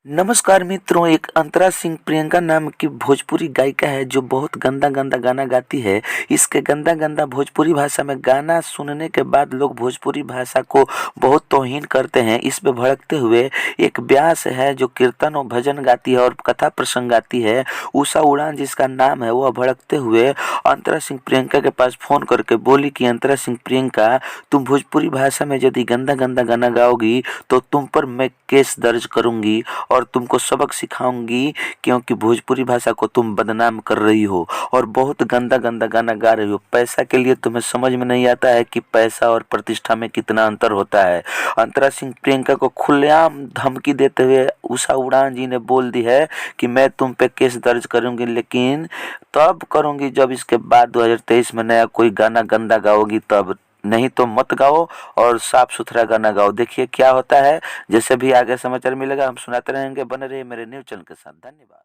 नमस्कार मित्रों, एक अंतरा सिंह प्रियंका नाम की भोजपुरी गायिका है जो बहुत गंदा गंदा गाना गाती है। इसके गंदा गंदा भोजपुरी भाषा में गाना सुनने के बाद लोग भोजपुरी भाषा को बहुत तौहीन करते हैं। इस पे भड़कते हुए एक व्यास है जो कीर्तन और भजन गाती है और कथा प्रसंग गाती है, उषा उड़ान जिसका नाम है। वह भड़कते हुए अंतरा सिंह प्रियंका के पास फोन करके बोली कि अंतरा सिंह प्रियंका, तुम भोजपुरी भाषा में यदि गंदा गंदा गाना गाओगी तो तुम पर मैं केस दर्ज करूंगी और तुमको सबक सिखाऊंगी, क्योंकि भोजपुरी भाषा को तुम बदनाम कर रही हो और बहुत गंदा गंदा गाना गा रही हो। पैसा के लिए तुम्हें समझ में नहीं आता है कि पैसा और प्रतिष्ठा में कितना अंतर होता है। अंतरा सिंह प्रियंका को खुलेआम धमकी देते हुए उषा उड़ान जी ने बोल दी है कि मैं तुम पे केस दर्ज करूंगी, लेकिन तब करूंगी जब इसके बाद 2023 में नया कोई गाना गंदा गाओगी तब, नहीं तो मत गाओ और साफ सुथरा गाना गाओ। देखिए क्या होता है। जैसे भी आगे समाचार मिलेगा हम सुनाते रहेंगे। बने रहिए मेरे न्यूज़ चैनल के साथ। धन्यवाद।